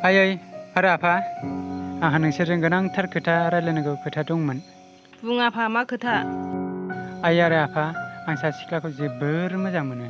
आयै आरो आफा आंहा नोंसोरजों गोनांथार खोथा रायलायनांगौ खोथा दंमोन। बुं आफा मा खोथा? आयै आरो आफा आं सासे सिख्लाखौ जोबोर मोजां मोनो।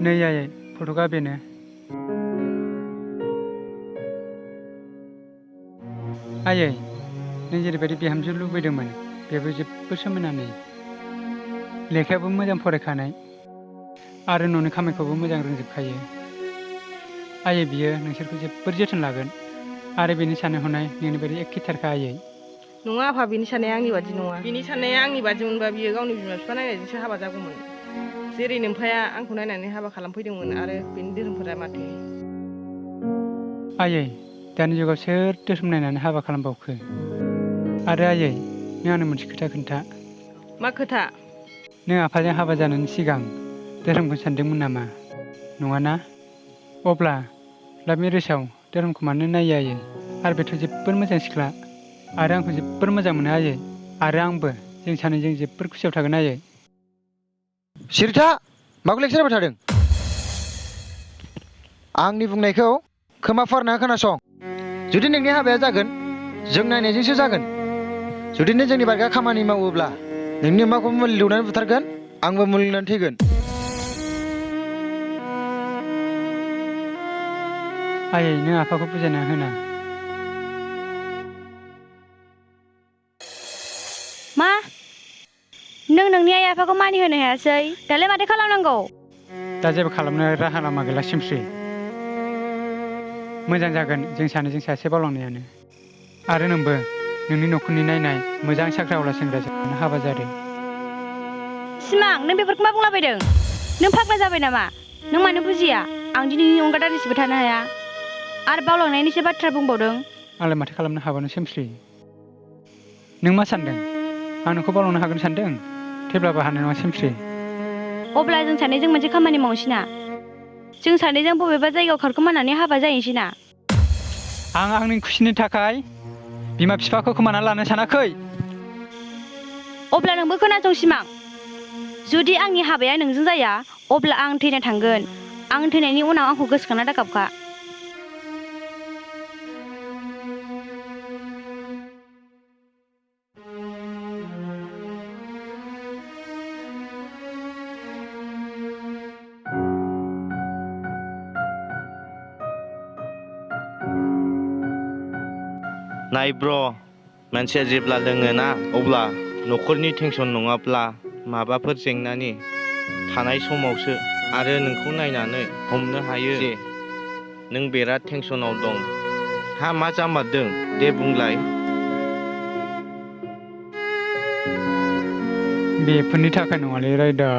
नै आयै फट'का बेनो। आयै नों जेरैबायदि बिहामजो लुबैदोंमोन बेबो जोबोर समायना नै। लेखायाबो मोजां फरायखानाय आरो न'नि खामानिखौबो मोजां रोंजोबखायो। आयै बियो नोंसोरखौ जोबोर जोथोन लागोन आरो बेनि साननाय हनाय नोंनि बायदि एखेथारखा आयै। नङा आफा बिनि साननाया आंनि बादि नङा। बिनि साननाया आंनि बादिमोनबा बियो गावनि बिमा बिफा नायनायजोंसो हाबा जागौमोन। जेरै नोमफाया आंखौ नायनानै हाबा खालामफैदोंमोन आरो बेनि धोरोमफोरा माथो। आयै दानि जुगाव सोर धोरोम नायनानै हाबा खालामबावखो? आरो आयै नों आंनो मोनसे खोथा खोन्था। मा खोथा? नों आफाजों हाबा जानायनि सिगां धोरोमखौ सानदोंमोन नामा? नङाना? अब्ला लाभ मेरेजआव धोरोमखौ मानो नायो आयै? आरो बेथ' जोबोर मोजां सिख्ला आरो आंखौ जोबोर मोजां मोनो आयै। आरो आंबो जों सानैजों जोबोर खुसियाव थागोन आयै। सिरिथा माखौ लेक्सार होबाय थादों? आंनि बुंनायखौ खोमा फारना खोनासं। जुदि नोंनि हाबाया जागोन जों नायनायजोंसो जागोन। जुदि नों जोंनि बारगा खामानि मावोब्ला नोंनि अमाखौबो मुलि दौनानै बुथारगोन आंबो मुलि लोंनानै थैगोन। आयै नों आफाखौ बुजायना होना। मा? नों नोंनि आइ आफाखौ मानिहोनो हायासै? दालाय माथो खालामनांगौ? दा जेबो खालामनो राहा लामा गैला सिमफ्रि। मोजां जागोन जों सानैजों सासे बावलांनायानो। आरो नोंबो नोंनि न'खरनि नायनाय मोजां साख्रि आवला सेंग्राजों हाबा जादो। सिमां नों बेफोरखौ मा बुंलाबायदों? नों फाग्ला जाबाय नामा? नों मानो बुजिया? आं दि नोंनि अनगा दादिसेबो थानो हाया। आरो बावलांनायनिसो बाथ्रा बुंबावदों। आंलाय माथो खालामनो हाबावनो सिमफ्रि? नों मा सानदों? आं नोंखौ बावलांनो हागोन सानदों? थेवब्लाबो हानाय नङा सिमफ्रि। अब्ला जों सानैजों मोनसे खामानि मावनोसै ना? जों सानैजों बबेबा जायगायाव खारखोमानानै हाबा जाहैनोसै ना? आं आंनि खुसिनि थाखाय बिमा बिफाखौ खोमाना लानो सानाखै। अब्ला नोंबो खोनासं सिमां। जुदि आंनि हाबाया नोंजों जाया अब्ला आं थैना थांगोन। आं थैनायनि उनाव आंखौ गोसोखांना दागाबखा। नाय ब्र' मानसिया जेब्ला लोङोना अब्ला न'खरनि टेनसन नङाब्ला माबाफोर जेंनानि थानाय समावसो आरो नोंखौ नायनानै हमनो हायो जे नों बिराद टेनसनाव दं। हा मा जामारदों दे बुंलाय? बेफोरनि थाखाय नङालै रायदों।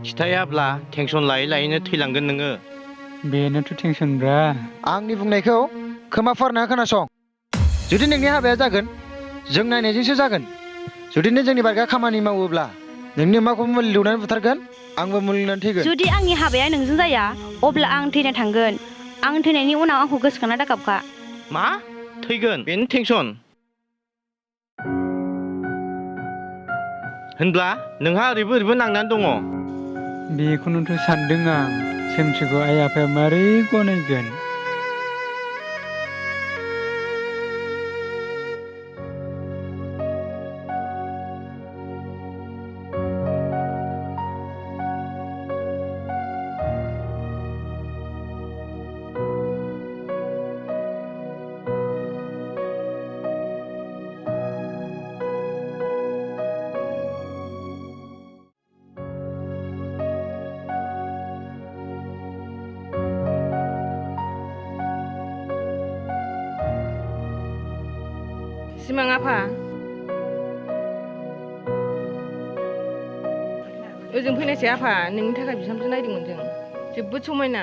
खिथायाब्ला टेनसन लायै लायैनो थैलांगोन नोङो। बेनोथ' टेनसनब्रा। आंनि बुंनायखौ खोमा फारना खोनासं। जुदि नोंनि हाबाया जागोन जों नायनायजोंसो जागोन। जुदि नों जोंनि बारगा खामानि मावोब्ला नोंनि अमाखौबो मुलि दौनानै बुथारगोन आंबो मुलि लोंनानै थैगोन। जुदि आंनि हाबाया नोंजों जाया अब्ला आं थैना थांगोन। आं थैनायनि उनाव आंखौ गोसोखांना दागाबखा। मा? थैगोन? बेनो टेनसन? होनब्ला नोंहा ओरैबो ओरैबो नांनानै दङ। बेखौनोथ' सानदों आं सिमफ्रिखौ आइ आफाया मारै गनायगोन? सिमां आफा ओजों फैनायसै आफा नोंनि थाखाय बिहामजो नायदोंमोन जों जोबोद समायना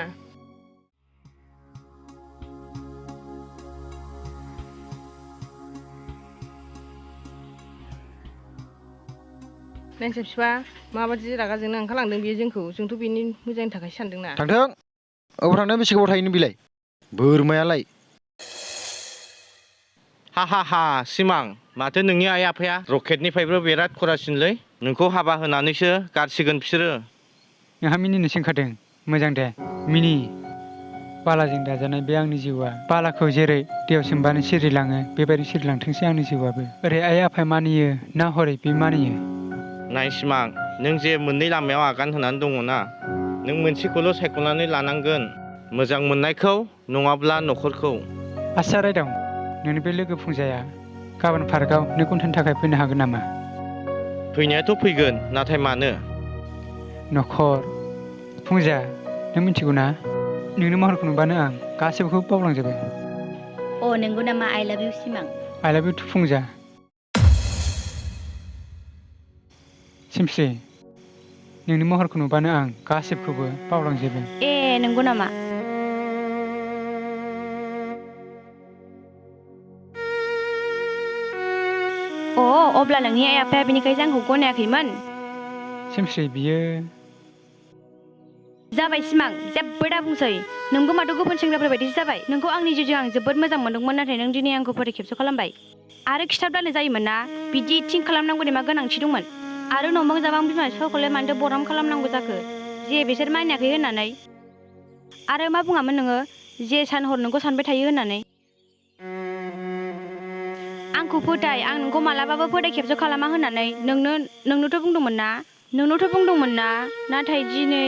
नायसै बिफा माबायदि रागा जोंनो ओंखारलांदों बियो जोंखौ जोंथ' बेनि मोजांनि थाखाय सानदोंना थांथों अबाव थांनो बेसे गोबाव थायो नों बिलाय बोरमायालाय हा हा हा सिमां माथो नोंनि आइ आफाया रकेटनिफ्रायबो बिराद खरासिनलै नोंखौ हाबा होनानैसो गारसिगोन बिसोरो नोंहा मिनिनोसो ओंखारदों मोजां दे मिनि बालाजों दाजानाय बे आंनि जिउआ बालाखौ जेरै दैयाव सोमबानो सिरिलाङो बेबायदि सिरिलांथोंसै आंनि जिउआबो ओरै आइ आफाया मानियो ना हरै बे मानियो नाय सिमां नों जे मोननै लामायाव आगान होनानै दङ ना नों मोनसेखौल' सायख'नानै लानांगोन मोजां मोननायखौ नङाब्ला न'खरखौ आस्सा रायदाव नोंनि बे लोगो फुंजाया गाबोन पार्कआव 2 घन्टानि थाखाय फैनो हागोन नामा फैनायाथ' फैगोन नाथाय मानो न'खर फुंजा नों मिथिगौ ना नोंनि महरखौ नुबानो आं गासैबोखौ बावलांजोबो अ नंगौ नामा आइ लाभ इउ सिमां आइ लाभ इउ टु फुंजा सिमस्रि नोंनि महरखौ नुबानो आं गासिबखौबो बावलांजोबो ए नंगौ नामा अ अब्ला नोंनि आइ आफाया बेनिखायनो आंखौ गनायाखैमोन सिमस्रि बियो जाबाय सिमां जेबो दा बुंसै नोंबो माथो गुबुन सेंग्राफोर बायदिसो जाबाय नोंखौ आंनि जिउजों आं जोबोद मोजां मोनदोंमोन नाथाय नों दिनै आंखौ फोथायखेबस' खालामबाय आरो खिथाब्लानो जायोमोन ना बिदि थिं खालामनांगौनि मा गोनांथि दंमोन आरो नंबां जाबां बिमा बिफाखौलाय मानोथो बराम खालामनांगौ जाखो जे बिसोर मानियाखै होननानै आरो मा बुङामोन नोङो जे सान हर नोंखौ सानबाय थायो होननानै आंखौ फोथाय आं नोंखौ मालाबाबो फोथायखेबस' खालामा होननानै नोंनोथ' बुंदोंमोन ना नाथाय दिनै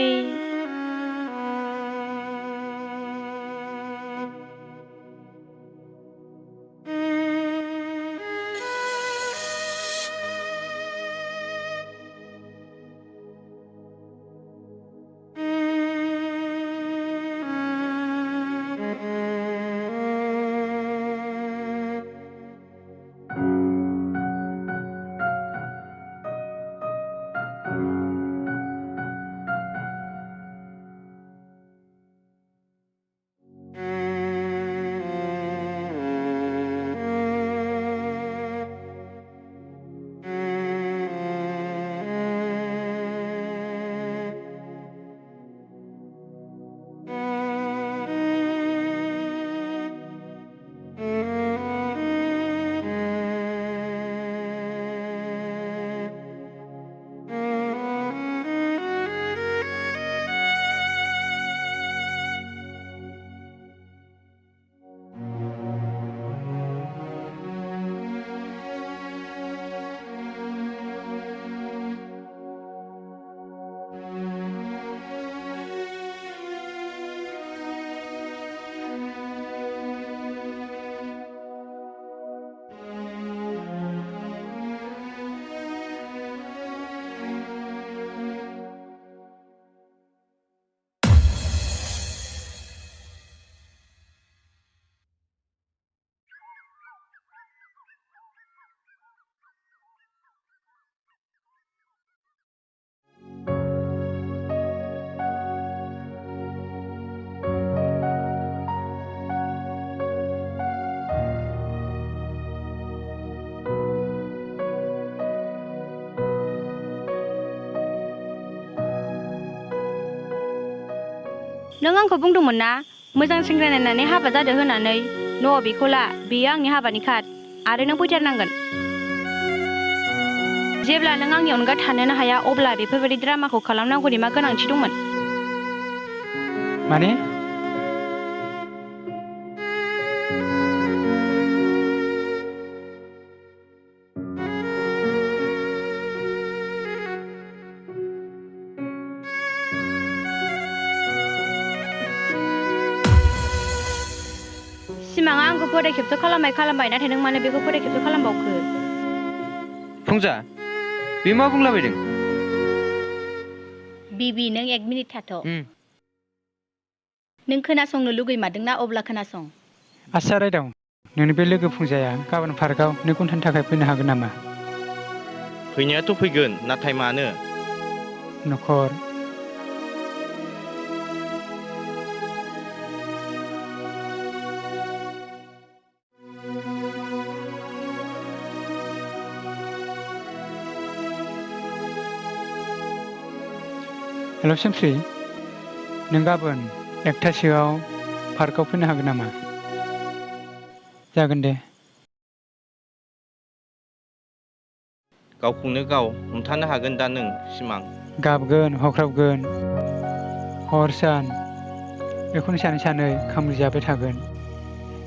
नों आंखौ बुंदोंमोन ना मोजां सेंग्रा नायनानै हाबा जादो होननानै बेखौ ला बेयो आंनि हाबानि कार्ड आरो नों फैथारनांगोन जेब्ला नों आंनि अनगा थानोनो हाया अब्ला बेफोरबायदि ड्रामाखौ खालामनांगौनि मा गोनांथि दंमोन माने सिमाङा आंखौ फोथायखेबस' खालामबाय नाथाय नों मानो बेखौ फोथायखेबस' खालामबावखो फुंजा बे मा बुंलाबायदों बिबि नों 1 मिनिट थाथ' नों खोनासंनो लुगैमारदोंना अब्ला खोनासं आस्सा रायदाव नोंनि बे लोगो फुंजाया गाबोन पार्कआव 2 घन्टानि थाखाय फैनो हागोन नामा? फैनायाथ' फैगोन, नाथाय मानो? न'खर। हेल' सोमस्रि, नों गाबोन 1टासोआव पार्कआव फैनो हागोन नामा? जागोन दे। गावखौनो गाव हमथानो हागोन दा नों सिमां? गाबगोन, हख्राबगोन, हर सान बेखौनो सानै खामानि जाबाय थागोन।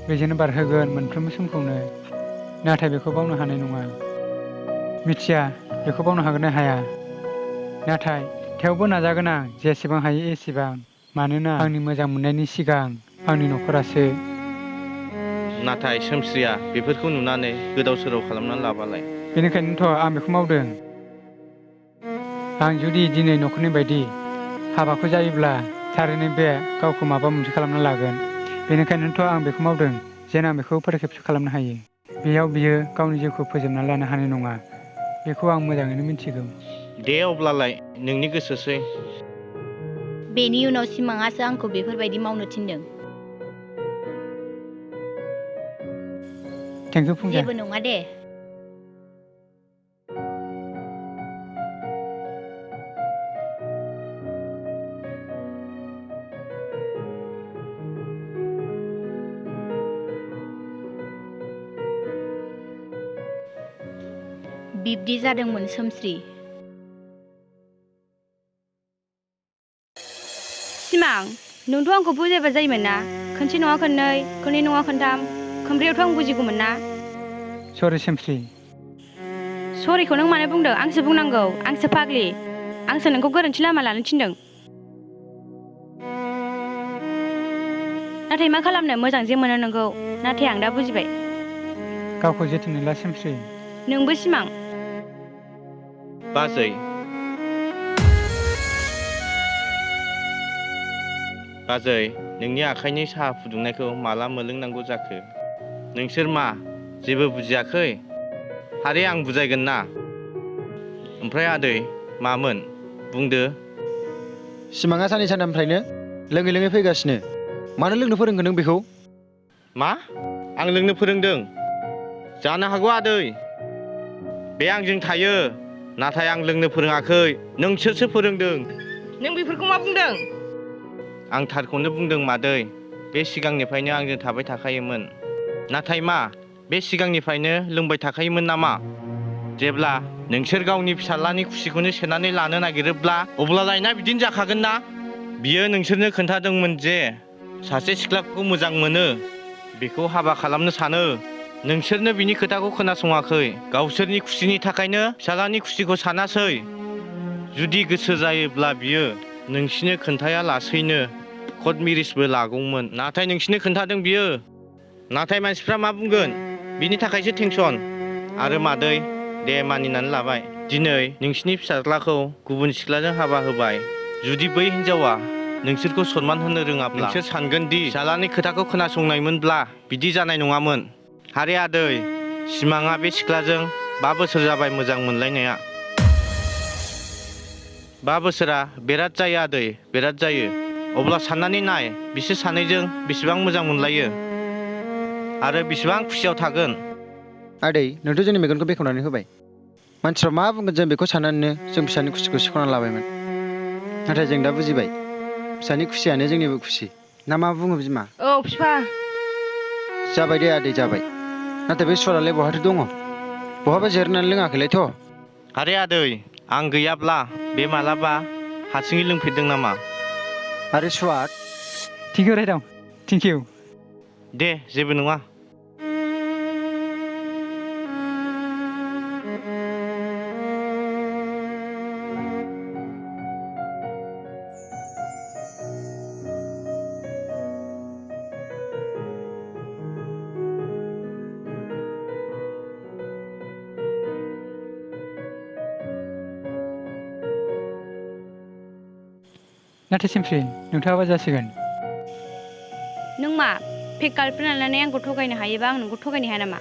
बेजोंनो बारहोगोन मोनफ्रोमबो समखौनो, नाथाय बेखौ बावनो हानाय नङा। मिथिया बेखौ बावनो हागोन ना हाया, नाथाय थेवबो नाजागोन आं जेसेबां हायो एसेबां, मानोना आंनि मोजां मोननायनि सिगां आंनि न'खरासो। नाथाय सोमस्रिया बेफोरखौ नुनानै गोदाव सोराव खालामनानै लाबालाय? बेनिखायनोथ' आं बेखौ मावदों। आं जुदि दिनै न'खरनि बायदि हाबाखौ जायोब्ला थारैनो बे गावखौ माबा मोनसे खालामना लागोन। बेनिखायनोथ' आं बेखौ मावदों जेन आं बेखौ फोरखेबस खालामनो हायो। बेयाव बियो गावनि जिउखौ फोजोबना लानो हानाय नङा, बेखौ आं मोजाङैनो मिथिगौ। दे अब्लालाय नोंनि गोसोसै। बेनि उनाव सिमाङासो आंखौ बेफोरबायदि मावनो थिनदों। थेंकिउ फुंजा। जेबो नङा दे। बिब्दि जादोंमोन सोमस्रि। सिमां, नोंथ' आंखौ बुजायबा जायोमोन ना? खनसे नङा खननै, खननै नङा खनथाम, खनब्रैयावथ' आं बुजिगौमोन ना? सरि सोमस्रि। सरिखौ नों मानो बुंदों? आंसो बुंनांगौ। आंसो फाग्लि। आंसो नोंखौ गोरोन्थि लामा लानो थिनदों। नाथाय मा खालामनो, मोजां जे मोनो नोंखौ। नाथाय आं दा बुजिबाय। गावखौ जोथोनै ला सोमस्रि। नोंबो सिमां। बाजै, बाजै, नोंनि आखाइनि साहा फुदुंनायखौ माला मोनलोंनांगौ जाखो? नोंसोर मा जेबो बुजियाखै? हारे आं बुजायगोन ना। ओमफ्राय आदै मामोन बुंदो? सिमाङा साननै सानथामनिफ्रायनो लोङै लोङै फैगासिनो। मानो लोंनो फोरोंखो नों बेखौ? मा? आं लोंनो फोरोंदों? जानो हागौ आदै। बे आंजों थायो, नाथाय आं लोंनो फोरोङाखै, नोंसोरसो फोरोंदों। नों बेफोरखौ मा बुंदों? आं थारखौनो बुंदों मादै। बे सिगांनिफ्रायनो आंजों थाबाय थाखायोमोन। नाथाय मा बे सिगांनिफ्रायनो लोंबाय थाखायोमोन नामा? जेब्ला नोंसोर गावनि फिसाज्लानि खुसिखौनो सेनानै लानो नागिरोब्ला अब्लालाय ना बिदिनो जाखागोन ना? बियो नोंसोरनो खोन्थादोंमोन जे सासे सिख्लाखौ मोजां मोनो, बेखौ हाबा खालामनो सानो। नोंसोरनो बिनि खोथाखौ खोनासङाखै। गावसोरनि खुसिनि थाखायनो फिसाज्लानि खुसिखौ सानासै। जुदि गोसो जायोब्ला बियो नोंसिनो खोन्थाया लासैनो कर्ट मेरिजबो लागौमोन, नाथाय नोंसिनो खोन्थादों बियो। नाथाय मानसिफ्रा मा बुंगोन, बिनि थाखायसो टेनसन। आरो मादै, दे मानिनानै लाबाय। दिनै नोंसिनि फिसाज्लाखौ गुबुन सिख्लाजों हाबा होबाय। जुदि बै हिनजावा नोंसोरखौ सनमान होनो रोङाब्ला नोंसोर सानगोन दि फिसाज्लानि खोथाखौ खोनासंनायमोनब्ला बिदि जानाय नङामोन। हारे आदै, सिमाङा बे सिख्लाजों 5 बोसोर जाबाय मोजां मोनलायनाया। 5 बोसोरा बिराद जायो आदै, बिराद जायो। अब्ला साननानै नाय बिसोर सानैजों बेसेबां मोजां मोनलायो आरो बेसेबां खुसियाव थागोन। आदै, नोंथ' जोंनि मेगनखौ बेखेवनानै होबाय। मानसिफ्रा मा बुंगोन जों बेखौ साननानैनो जों फिसानि खुसिखौ सिख'नानै लाबायमोन। नाथाय जों दा बुजिबाय, फिसानि खुसियानो जोंनिबो खुसि। ना मा बुङो बिमा? औ फिफा। जाबाय दे आदै जाबाय। नाथाय बे सुवालाय बहाथो दङ? बहाबा जिरायनानै लोङाखैलायथ'? आरे आदै, आं गैयाब्ला बे मालाबा हारसिङै लोंफेरदों नामा? आरे सुवाद। Thank you Raidao, thank you. दे जेबो नङा। नाथाय सोमस्रि, नोंथाङाबा जासिगोन। नों मा फेक गार्लफ्रेन्ड लानानै आंखौ थगायनो हायोबा आं नोंखौ थगायनो हाया नामा